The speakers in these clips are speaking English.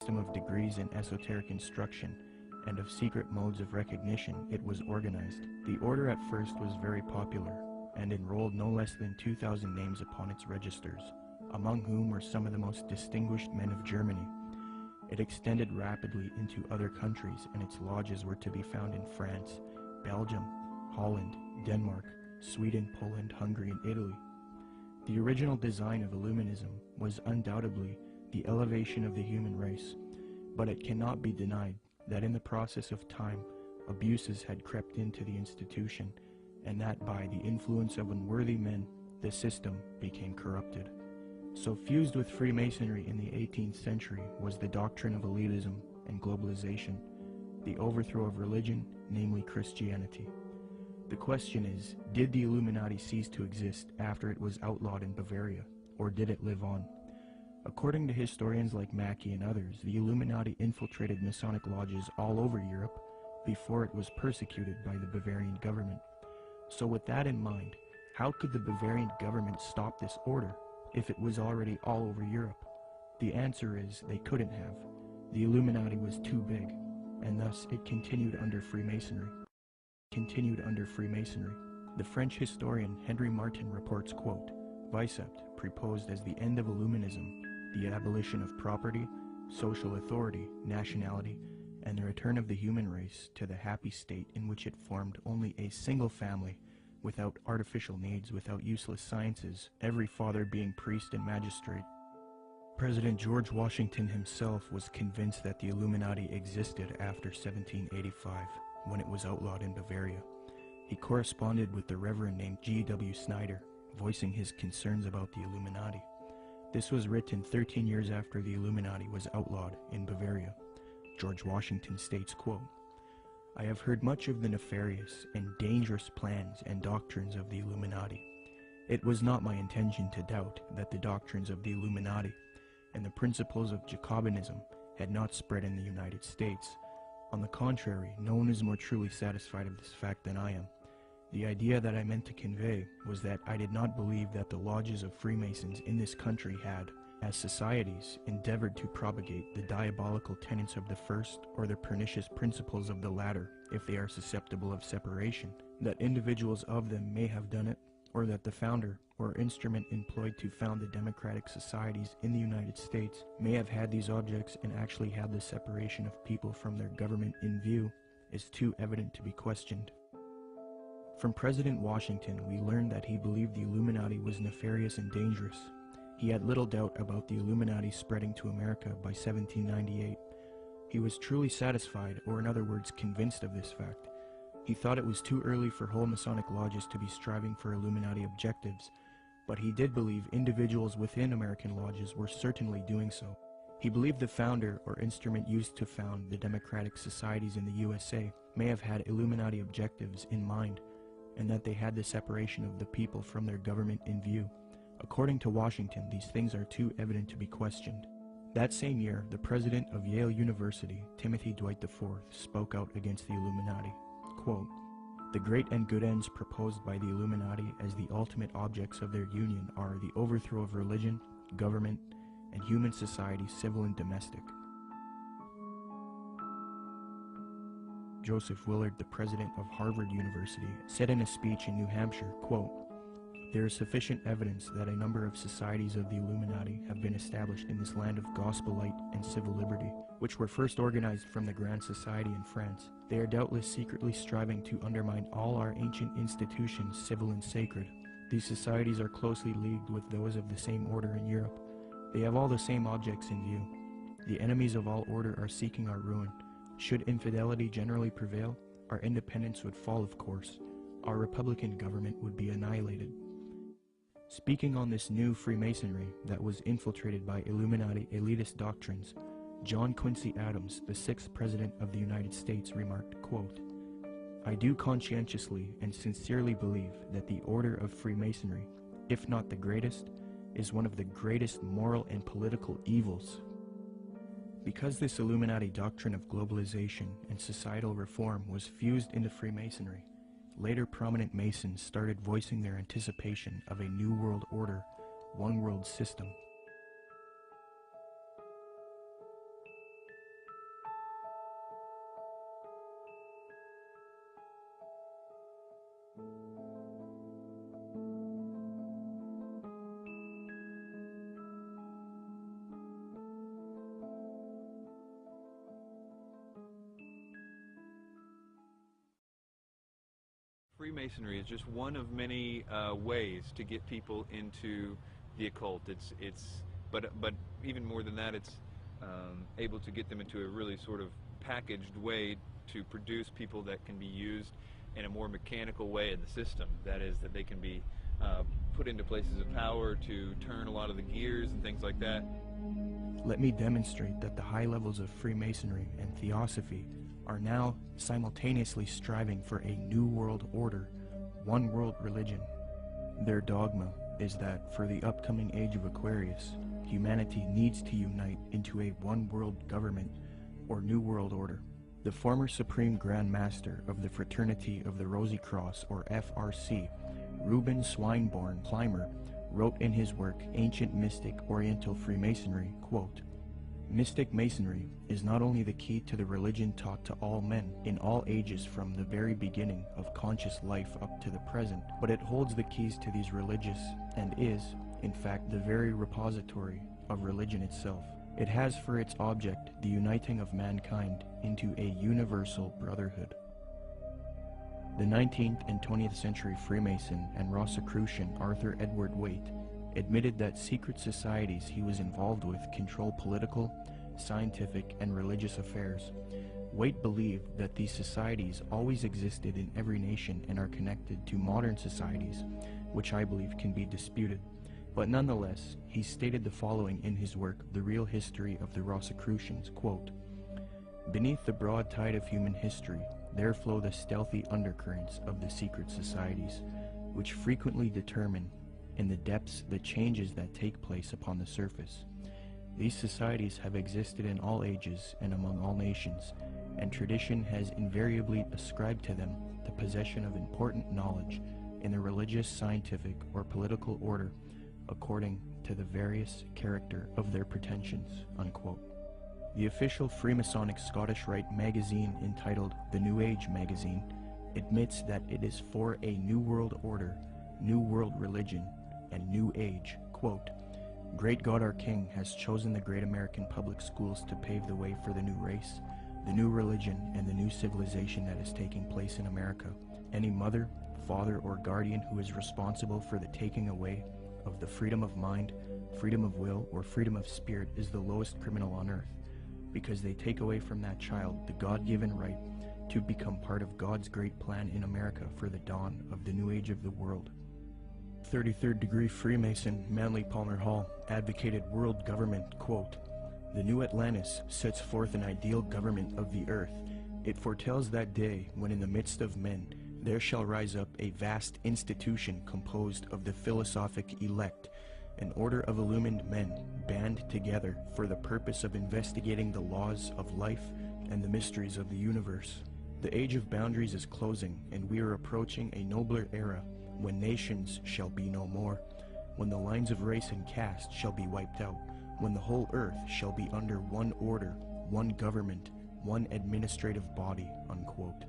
system of degrees in esoteric instruction and of secret modes of recognition it was organized. The order at first was very popular, and enrolled no less than 2,000 names upon its registers, among whom were some of the most distinguished men of Germany. It extended rapidly into other countries, and its lodges were to be found in France, Belgium, Holland, Denmark, Sweden, Poland, Hungary, and Italy. The original design of Illuminism was undoubtedly the elevation of the human race, but it cannot be denied that in the process of time, abuses had crept into the institution, and that by the influence of unworthy men, the system became corrupted. So fused with Freemasonry in the 18th century was the doctrine of elitism and globalization, the overthrow of religion, namely Christianity. The question is, did the Illuminati cease to exist after it was outlawed in Bavaria, or did it live on? According to historians like Mackey and others, the Illuminati infiltrated Masonic lodges all over Europe before it was persecuted by the Bavarian government. So with that in mind, how could the Bavarian government stop this order if it was already all over Europe? The answer is they couldn't have. The Illuminati was too big, and thus it continued under Freemasonry. The French historian Henry Martin reports, quote, Vicept proposed as the end of Illuminism the abolition of property, social authority, nationality, and the return of the human race to the happy state in which it formed only a single family, without artificial needs, without useless sciences, every father being priest and magistrate. President George Washington himself was convinced that the Illuminati existed after 1785, when it was outlawed in Bavaria. He corresponded with the Reverend named G.W. Snyder, voicing his concerns about the Illuminati. This was written 13 years after the Illuminati was outlawed in Bavaria. George Washington states, quote, I have heard much of the nefarious and dangerous plans and doctrines of the Illuminati. It was not my intention to doubt that the doctrines of the Illuminati and the principles of Jacobinism had not spread in the United States. On the contrary, no one is more truly satisfied of this fact than I am. The idea that I meant to convey was that I did not believe that the lodges of Freemasons in this country had, as societies, endeavored to propagate the diabolical tenets of the first or the pernicious principles of the latter, if they are susceptible of separation, that individuals of them may have done it, or that the founder or instrument employed to found the democratic societies in the United States may have had these objects and actually had the separation of people from their government in view, is too evident to be questioned. From President Washington, we learned that he believed the Illuminati was nefarious and dangerous. He had little doubt about the Illuminati spreading to America by 1798. He was truly satisfied, or in other words, convinced of this fact. He thought it was too early for whole Masonic lodges to be striving for Illuminati objectives, but he did believe individuals within American lodges were certainly doing so. He believed the founder or instrument used to found the democratic societies in the USA may have had Illuminati objectives in mind, and that they had the separation of the people from their government in view. According to Washington, these things are too evident to be questioned. That same year, the president of Yale University, Timothy Dwight IV, spoke out against the Illuminati. Quote, the great and good ends proposed by the Illuminati as the ultimate objects of their union are the overthrow of religion, government, and human society, civil and domestic. Joseph Willard, the president of Harvard University, said in a speech in New Hampshire, quote, there is sufficient evidence that a number of societies of the Illuminati have been established in this land of gospel light and civil liberty, which were first organized from the Grand Society in France. They are doubtless secretly striving to undermine all our ancient institutions, civil and sacred. These societies are closely leagued with those of the same order in Europe. They have all the same objects in view. The enemies of all order are seeking our ruin. Should infidelity generally prevail, our independence would fall, of course. Our republican government would be annihilated. Speaking on this new Freemasonry that was infiltrated by Illuminati elitist doctrines, John Quincy Adams, the 6th President of the United States, remarked, quote, I do conscientiously and sincerely believe that the order of Freemasonry, if not the greatest, is one of the greatest moral and political evils. Because this Illuminati doctrine of globalization and societal reform was fused into Freemasonry, later prominent Masons started voicing their anticipation of a new world order, one world system. Freemasonry is just one of many ways to get people into the occult. But even more than that, it's able to get them into a really sort of packaged way to produce people that can be used in a more mechanical way in the system. That is, that they can be put into places of power to turn a lot of the gears and things like that. Let me demonstrate that the high levels of Freemasonry and Theosophy are now simultaneously striving for a new world order, one world religion. Their dogma is that for the upcoming age of Aquarius, humanity needs to unite into a one world government or new world order. The former Supreme Grand Master of the Fraternity of the Rosy Cross, or FRC, Reuben Swinburne Clymer, wrote in his work Ancient Mystic Oriental Freemasonry, quote, "Mystic Masonry is not only the key to the religion taught to all men in all ages from the very beginning of conscious life up to the present, but it holds the keys to these religious and is, in fact, the very repository of religion itself. It has for its object the uniting of mankind into a universal brotherhood." The 19th and 20th century Freemason and Rosicrucian Arthur Edward Waite admitted that secret societies he was involved with control political, scientific, and religious affairs. Waite believed that these societies always existed in every nation and are connected to modern societies, which I believe can be disputed. But nonetheless, he stated the following in his work, The Real History of the Rosicrucians, quote, "Beneath the broad tide of human history, there flow the stealthy undercurrents of the secret societies, which frequently determine in the depths the changes that take place upon the surface. These societies have existed in all ages and among all nations, and tradition has invariably ascribed to them the possession of important knowledge in the religious, scientific, or political order according to the various character of their pretensions," unquote. The official Freemasonic Scottish Rite magazine, entitled The New Age magazine, admits that it is for a new world order, new world religion, and new age. Quote, "Great God our King has chosen the great American public schools to pave the way for the new race, the new religion, and the new civilization that is taking place in America. Any mother, father, or guardian who is responsible for the taking away of the freedom of mind, freedom of will, or freedom of spirit is the lowest criminal on earth, because they take away from that child the God-given right to become part of God's great plan in America for the dawn of the new age of the world." 33rd degree Freemason Manly Palmer Hall advocated world government, quote, "The new Atlantis sets forth an ideal government of the earth. It foretells that day when in the midst of men there shall rise up a vast institution composed of the philosophic elect, an order of illumined men band together for the purpose of investigating the laws of life and the mysteries of the universe. The age of boundaries is closing, and we are approaching a nobler era when nations shall be no more, when the lines of race and caste shall be wiped out, when the whole earth shall be under one order, one government, one administrative body," unquote.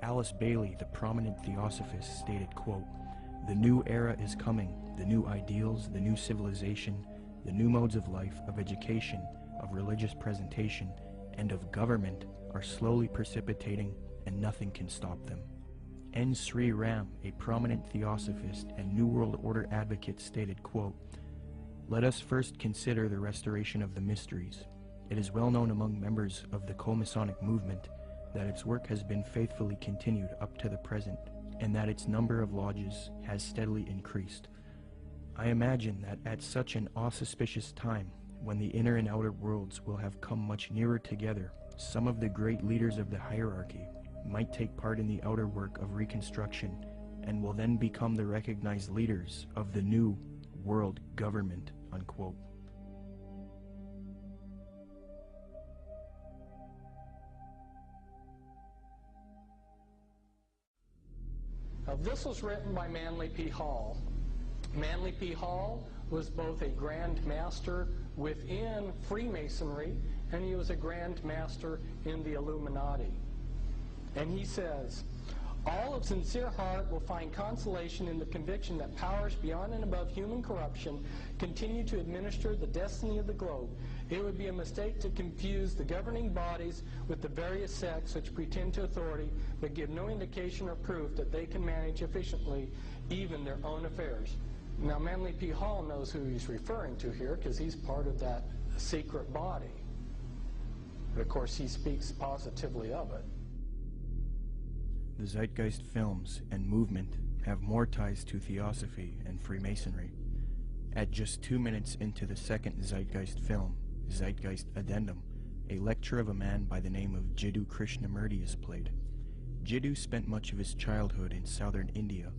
Alice Bailey, the prominent theosophist, stated, quote, "The new era is coming. The new ideals, the new civilization, the new modes of life, of education, of religious presentation, and of government are slowly precipitating, and nothing can stop them." N. Sri Ram, a prominent theosophist and New World Order advocate, stated, quote, "Let us first consider the restoration of the mysteries. It is well known among members of the co-Masonic movement that its work has been faithfully continued up to the present, and that its number of lodges has steadily increased. I imagine that at such an auspicious time, when the inner and outer worlds will have come much nearer together, some of the great leaders of the hierarchy might take part in the outer work of reconstruction, and will then become the recognized leaders of the new world government," unquote. Now, this was written by Manly P. Hall. Manly P. Hall was both a Grand Master within Freemasonry, and he was a Grand Master in the Illuminati. And he says, All of sincere heart will find consolation in the conviction that powers beyond and above human corruption continue to administer the destiny of the globe. It would be a mistake to confuse the governing bodies with the various sects which pretend to authority but give no indication or proof that they can manage efficiently even their own affairs. Now, Manly P. Hall knows who he's referring to here because he's part of that secret body. But of course, he speaks positively of it. The Zeitgeist films and movement have more ties to Theosophy and Freemasonry. At just 2 minutes into the second Zeitgeist film, Zeitgeist Addendum, a lecture of a man by the name of Jiddu Krishnamurti is played. Jiddu spent much of his childhood in southern India.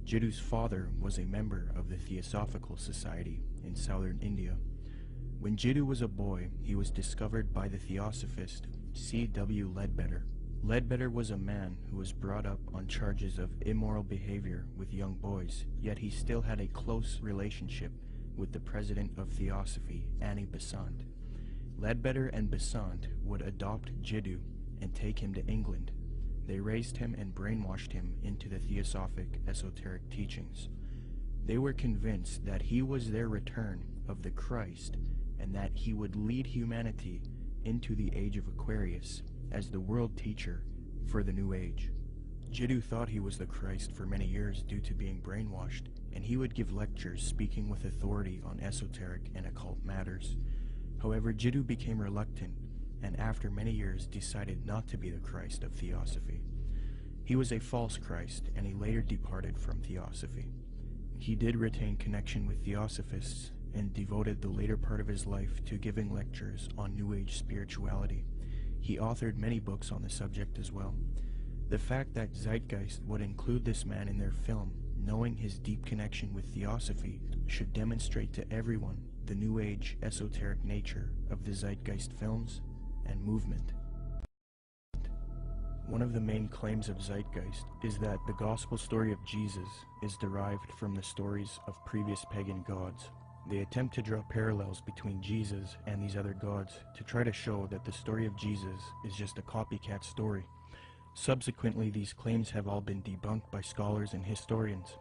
Jiddu's father was a member of the Theosophical Society in southern India. When Jiddu was a boy, he was discovered by the Theosophist C.W. Ledbetter. Ledbetter was a man who was brought up on charges of immoral behavior with young boys, yet he still had a close relationship with the president of Theosophy, Annie Besant. Ledbetter and Besant would adopt Jiddu and take him to England. They raised him and brainwashed him into the Theosophic esoteric teachings. They were convinced that he was their return of the Christ and that he would lead humanity into the age of Aquarius as the world teacher for the New Age. Jiddu thought he was the Christ for many years due to being brainwashed, and he would give lectures speaking with authority on esoteric and occult matters. However, Jiddu became reluctant, and after many years decided not to be the Christ of Theosophy. He was a false Christ, and he later departed from Theosophy. He did retain connection with Theosophists, and devoted the later part of his life to giving lectures on New Age spirituality. He authored many books on the subject as well. The fact that Zeitgeist would include this man in their film, knowing his deep connection with Theosophy, should demonstrate to everyone the New Age esoteric nature of the Zeitgeist films and movement. One of the main claims of Zeitgeist is that the gospel story of Jesus is derived from the stories of previous pagan gods. They attempt to draw parallels between Jesus and these other gods to try to show that the story of Jesus is just a copycat story. Subsequently, these claims have all been debunked by scholars and historians.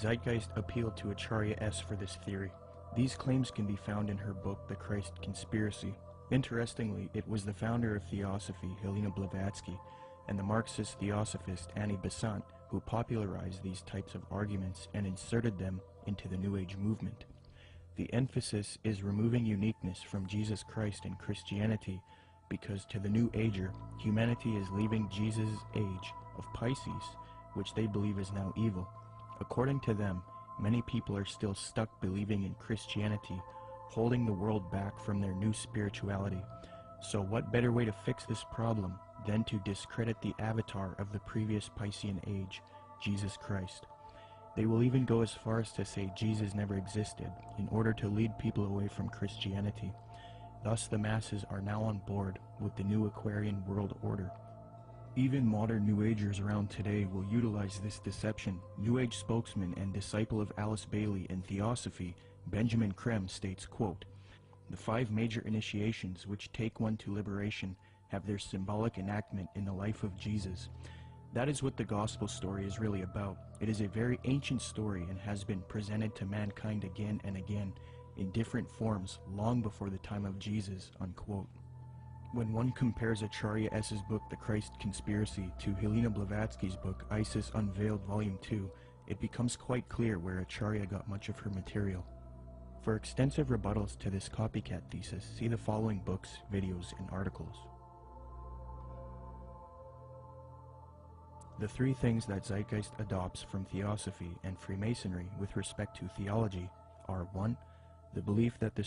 Zeitgeist appealed to Acharya S. for this theory. These claims can be found in her book, The Christ Conspiracy. Interestingly, it was the founder of Theosophy, Helena Blavatsky, and the Marxist Theosophist Annie Besant who popularized these types of arguments and inserted them into the New Age movement. The emphasis is removing uniqueness from Jesus Christ and Christianity because to the New Ager, humanity is leaving Jesus' age of Pisces, which they believe is now evil. According to them, many people are still stuck believing in Christianity, holding the world back from their new spirituality. So what better way to fix this problem than to discredit the avatar of the previous Piscean age, Jesus Christ? They will even go as far as to say Jesus never existed in order to lead people away from Christianity. Thus the masses are now on board with the new Aquarian world order. Even modern New Agers around today will utilize this deception. New Age spokesman and disciple of Alice Bailey in Theosophy, Benjamin Creme, states, quote, "The 5 major initiations which take one to liberation have their symbolic enactment in the life of Jesus. That is what the gospel story is really about. It is a very ancient story and has been presented to mankind again and again in different forms long before the time of Jesus," unquote. When one compares Acharya S.'s book, The Christ Conspiracy, to Helena Blavatsky's book, Isis Unveiled Volume 2, it becomes quite clear where Acharya got much of her material. For extensive rebuttals to this copycat thesis, see the following books, videos, and articles. The 3 things that Zeitgeist adopts from Theosophy and Freemasonry with respect to theology are 1. The belief that the